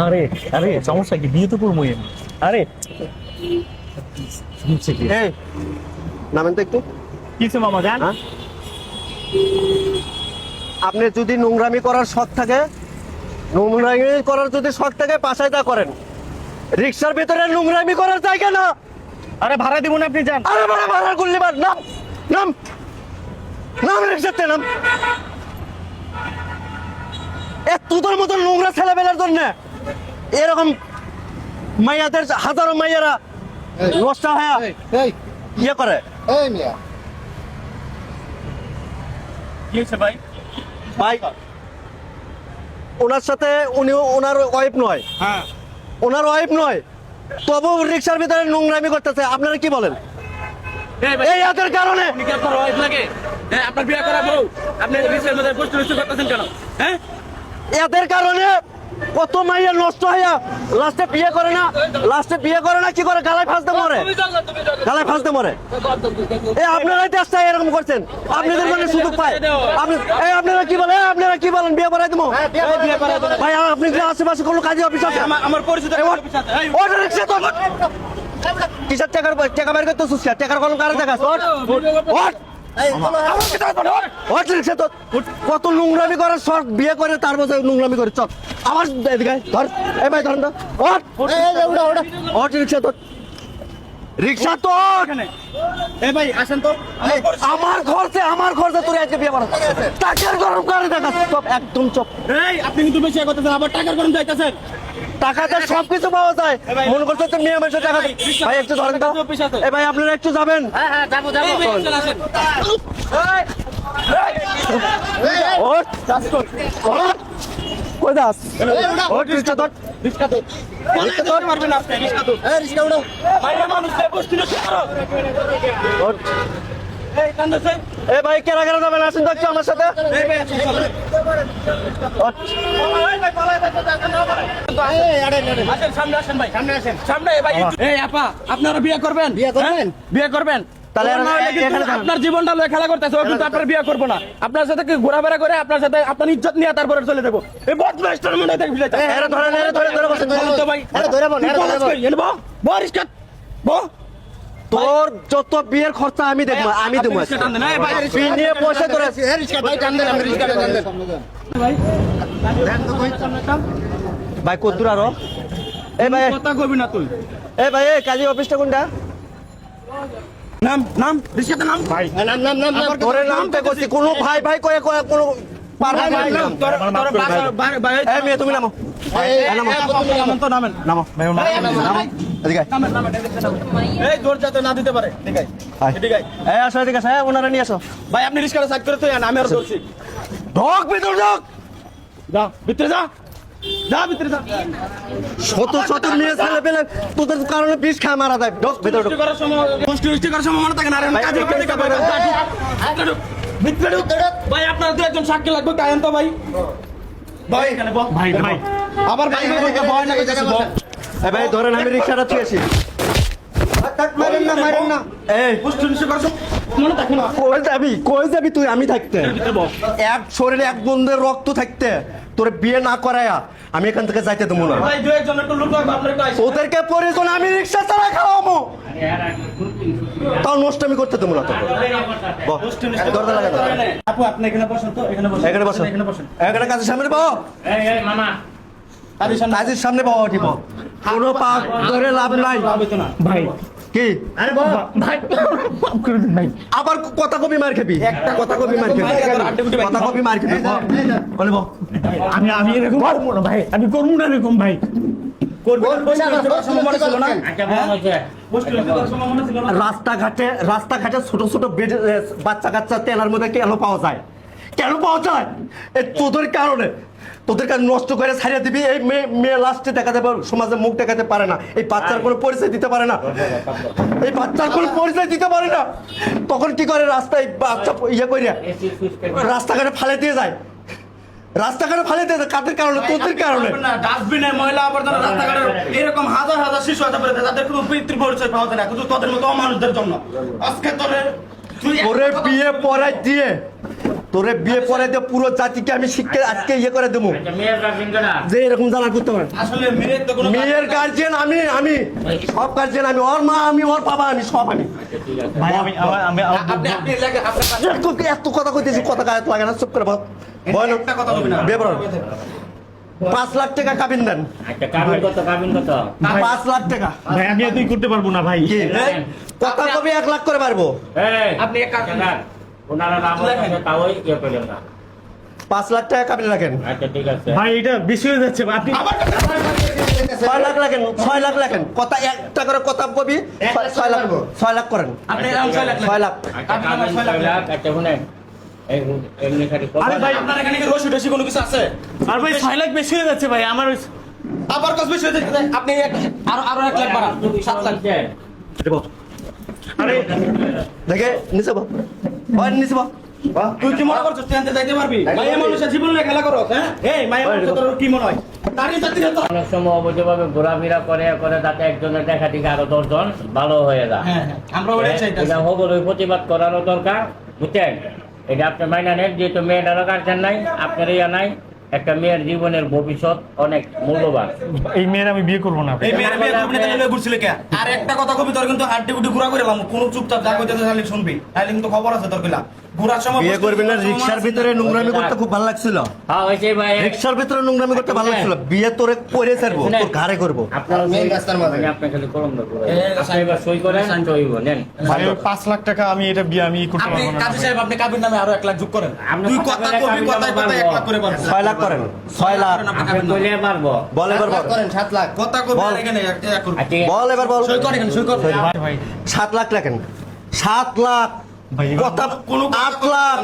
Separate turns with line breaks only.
আরে আরে সমস্যা কি, বিয়ে তো করবো। আরে
এই নামেন তো একটু।
কিছু মামা জান,
হ্যাঁ? আপনি যদি নোংরামি করার শখ থাকে, নোংরামি করার যদি শখ থাকে বাসায় তা করেন, রিক্সার ভিতরে নোংরামি করার জায়গা না।
আরে ভাড়া দিব না আপনি যান।
আরে ভাড়া ভাড়া গুল্লি মার, নাম নাম নাম রিক্সাতে নাম। তোদের মতন নোংরা ছেলেবেলার জন্য এরকম মাইয়াদের হাজারো মাইয়ারা নষ্ট হয়ে ইয়ে করে।
কি হয়েছে ভাই?
ভাই ওনার সাথে উনি ওনার ওয়াইফ নয়,
হ্যাঁ
ওনার ওয়াইফ নয়, তবু রিক্সার ভিতরে নোংরামি করতেছে। আপনারা কি বলেন? এই এদের কারণে
আপনি কি আপনার ওয়াইফ লাগে? হ্যাঁ, আপনার বিয়ে করা বউ আপনি রিক্সার মধ্যে পোস্ট করতেছেন কেন? হ্যাঁ,
এদের কারণে কত মাইয়া নষ্ট হইয়া লাস্টে বিয়ে করে না, লাস্টে বিয়ে করে না কি করে, গালায় ফাঁসতে মরে, গালায় ফাঁসতে মরে। এই আপনারাই দেশটা এরকম করছেন, আপনাদের মানে সুযোগ পায়। আপনি এই আপনারা কি বলেন, আপনারা কি বলেন বিয়ে করাই দেবো? ভাই আপনি কি আশেপাশে কোনো কাজে অফিস আছে?
আমার পরিচিত
অটো রিক্সা তো কিসের টাকা বের করতে সুস্কা, টাকার কলম কারে দেখাস? কত নোংরামি করার শখ, বিয়ে করে তার বছর নোংরামি করে। চল আমার এদিকে ধর, এই ভাই ধরেন তো, রিক্সা তো, রিক্সা তো
এই ভাই আসেন তো।
আমার খরচে তোর আজকে বিয়ে করা, টাকার গরম করে দেখাস। চপ একদম চপ।
এই আপনি কিন্তু বেশি করতেছেন, আবার টাকার গরম যাইতেছেন।
টাকাতে সবকিছু পাওয়া যায়, মনে করছো তো মেয়ে মানুষের টাকা। ভাই একটু ধরেন তো, এই ভাই আপনারা একটু যাবেন।
হ্যাঁ হ্যাঁ, যাবো যাবো, চলে আসেন।
ওঠ কই দাস, ওঠ রিক্সা ধর,
রিক্সা তো রিক্সা তো মারবেন আপনি, রিক্সা তো রিক্সা উঠাও। বাইরে মানুষ পোস্ট করো।
ওঠ।
এই কান্দছে।
এই ভাই কেরা কেরা যাবেন আসেন তো একটু আমার সাথে।
এই ভাই আসেন চলেন।
ওঠ।
আসেন সামনে আসেন ভাই, সামনে আসেন, সামনে। ভাই এই আপা, আপনারা বিয়ে করবেন? হ্যাঁ? বিয়ে করবেন?
তাহলে
ওর না হলে কিন্তু
এখানে থাকুন।
আপনার জীবনটা লয়ে খেলা করতেছে, ও কিন্তু আপনার বিয়ে করবো না। আপনার সাথে কি ঘোরাফেরা করে আপনার সাথে আপনার ইজ্জত নিয়ে তারপরে চলে যাবো। এই বদমাইশটার মনে দেখবি
এরা ধরেন, এরা ধরে বসেন।
ভাই
ধরে বল, এরা ধরে বল।
বরিষ্কার বো
তোর যত বিয়ের খরচা আমি দেখবো, আমি দেবো। বিয়ে নিয়ে পয়সা তোর ভাই কদ্দুর আরো। এই ভাই,
কথা কবি না তুই।
এই ভাই এই কাজী অফিসটা কোনটা?
নাম নাম রিক্সাতে নাম ভাই, নাম নাম নাম নাম
ধরে নামতে করছি, কোনো ভাই ভাই কয়ে কয়ে কোনো পারবে না। এই মেয়ে তুমি নামো, নামো
নামেন
নামো নামো, এদিকে আয়।
এই দরজাতে না দিতে পারে। ঠিক আছে
আয়।
ঠিক আছে
এই আসো এদিকে আসো, ওনারা নিয়ে আসো।
ভাই, আপনি রিক্সাটা সাইড করে তো আমি আর ধরছি।
ঢোক ভিতর ঢোক।
যা ভিতরে যা, যা ভিতরে যা।
শত শত মেয়ে ছেলে পেলে তোদের কারণে বিষ খায় মারা যায়। ঢোক ভিতর ঢোক।
করার সময় পোস্ট করার সময় মনে থাকে না, আর কাজে কাজে ভিতরে ঢুক। ভাই আপনারা দু একজন সাক্ষী লাগবে, কায়ন তো ভাই। ভাই এখানে বল।
ভাই ভাই
আবার ভাই ভাই ভয় না কিছু বল।
এই ভাই ধরেন আমি রিক্সাটা থুয়েছি।
মারেন না মারেন না।
এই
পোস্ট করার সময় মনে থাকে না।
কই যাবি তুই? আমি থাকতে এক শরীরে এক বন্ধের রক্ত থাকতে তোর বিয়ে না করায়া আমি এখান থেকে যাইতে দেবো না।
ভাই দু একজন একটু লুক লাগবে, আপনার একটু আইসা।
ওদেরকে পরিজন আমি রিক্সা চালা খাওয়াবো, তাও নষ্ট আমি করতে দেবো না তোকে। দরজা লাগা দাও।
আপু আপনি এখানে বসেন তো, এখানে বসেন,
এখানে বসো,
এখানে বসেন।
এখানে কাজের সামনে পাও,
মামা
কাজের সামনে পাও। উঠিব কোনো পাক ধরে লাভ নাই।
ভাই
কি
আরে বাবা ভাই মাফ করে দিন ভাই।
আবার কথা কবি মার খাবি, একটা কথা কবি মার খাবি, কথা কবি মার খাবি। বলে বল
আমি আমি এরকম করবো না ভাই, আমি করবো না এরকম ভাই।
রাস্তাঘাটে ছোট ছোট বাচ্চা কাচ্চা তেলার মধ্যে কেন পাওয়া যায়, কেন পাওয়া যায়? তোদের কারণে নষ্ট করে ছাড়িয়ে দিবি। এই মেয়ে লাস্টে দেখা যাবে সমাজে মুখ দেখাতে পারে না, এই বাচ্চার কোনো পরিচয় দিতে পারে না, এই বাচ্চার কোনো পরিচয় দিতে পারে না। তখন কি করে, রাস্তায় বাচ্চা ইয়ে করে রাস্তাঘাটে ফালে দিয়ে যায়, রাস্তাঘাটে ফালে দিয়ে যায়। কাদের কারণে? তোদের কারণে।
ডাস্টবিনে ময়লা আবর্জনা রাস্তাঘাটে এরকম হাজার হাজার শিশু আছে পড়ে, তাদের কোনো পিতৃ পরিচয় পাওয়া যায় না, কিন্তু তোদের মতো অমানুষদের জন্য। আজকে তোরে
বিয়ে পড়াই দিয়ে তোরে বিয়ে পরে দিয়ে পুরো জাতিকে আমি শিক্ষা আজকে ইয়ে করে দেবো
আচ্ছা, মেয়ের গার্জেন কারা?
যে এরকম জানা করতে পারে
আসলে মেয়ের তো কোনো
মেয়ের গার্জিয়ান আমি সব গার্জিয়ান আমি, ওর মা আমি, ওর বাবা আমি, সব আমি।
আচ্ছা, ঠিক আছে।
ভাই আমি
আপনি আপনি লাগে আপনার
এত কথা কইতেছি, কথা গায়ে লাগে না, চুপ করে বল বল
একটা কথা বলবি না।
বিয়ে করো। 5 লাখ টাকা কাবিন দেন,
আচ্ছা, কাবিন কত? কাবিন কত?
5 লাখ টাকা।
ভাই আমি এতই করতে পারবো না ভাই।
কি কথা কবি 1 লাখ করে পারবো,
এই,
আপনি এক কাজ করুন।
দাদা, ওনারা নাম বলছে, তাও ইয়ে করলেন না।
5 লাখ টাকা কাবিন রাখেন,
আচ্ছা, ঠিক আছে।
ভাই এটা বেশি হয়ে যাচ্ছে আপনি।
6 লাখ রাখেন, 6 লাখ রাখেন, কথা একটা করে কথা কবি 6 লাখ করেন,
আপনি এরকম 6 লাখ
6 লাখ।
আচ্ছা, কাবিন 6 লাখ। আচ্ছা, শুনেন, এই এমনি খালি কথা
আরে ভাই,
না।
আপনার এখানে কি রসি টসি কোনো কিছু আছে?
আর ভাই 6 লাখ বেশি হয়ে যাচ্ছে ভাই আমার।
আবার কত বেশি হয়ে যাচ্ছে? আপনি আরো 1 লাখ বাড়ান, 7 লাখ।
আরে
দেখে নিচে বল, ওই নিচে বল।
তুই কি মনে করছিস তুই আনতে যাইতে পারবি? মাইয়া মানুষের জীবন নিয়ে খেলা করো, হ্যাঁ? এই মাইয়া মানুষের তোর কি মনে হয়? তারই জাতি তো।
অনেক সময় অবৈধভাবে ঘোরাফেরা করে করে যাতে একজনের দেখা থেকে আরো 10 জন ভালো হয়ে যায়।
হ্যাঁ হ্যাঁ, আমরা ওটাই চাইতাছি।
এটা অবশ্যই প্রতিবাদ করানো দরকার, বুঝছেন? এটা আপনি মাইনা নেন, যেহেতু মেয়েটারও গার্জেন নাই, আপনার ইয়া নাই। একটা মেয়ের জীবনের ভবিষ্যৎ অনেক মূল্যবান।
এই মেয়ের আমি বিয়ে করবো না ভাই।
এই মেয়ের বিয়ে করবি না তাহলে ঘুরছিলে কে? আর একটা কথা কবি তোর কিন্তু হাড্ডি গুড্ডি ঘুরা করে এলাম, কোন চুপচাপ যা কইতে তাহলে শুনবি, তাহলে কিন্তু খবর আছে তোর কইলা। ঘুরার সময়
বিয়ে করবি না, রিক্সার ভিতরে নোংরামি করতে খুব ভালো লাগছিল,
হ্যাঁ, হয়েছে ভাই।
রিক্সার ভিতরে নোংরামি করতে ভালো লাগছিল, বিয়ে তোরে করে ছাড়বো, তোর ঘাড়ে করবো।
আপনার মেন রাস্তার মাঝে আপনি খালি কলম না করে আপনি এবার সই করেন, সই নেন।
ভাই 5 লাখ টাকা আমি এটা বিয়ে আমি করতে
আপনি
পারবো না
কাজী
ভাই।
সাহেব আপনি কাবির নামে আরো 1 লাখ যোগ করেন।
আপনি
তুই
কথা
কথা
বলে
কবি,
কাবির
কথায়
নামে
1 লাখ
পারবো।
করে পারবো।
6 লাখ করেন, 6 লাখ।
আপনি কইলে পারবো।
বল এবার বল,
কথা কবি
বল।
আর এখানে এক করবি।
আচ্ছা,
বল এবার বল।
সই কর এখানে, সই কর।
ভাই ভাই
7 লাখ রাখেন, 7 লাখ।
ভাই
কথা
কোনো
8 লাখ।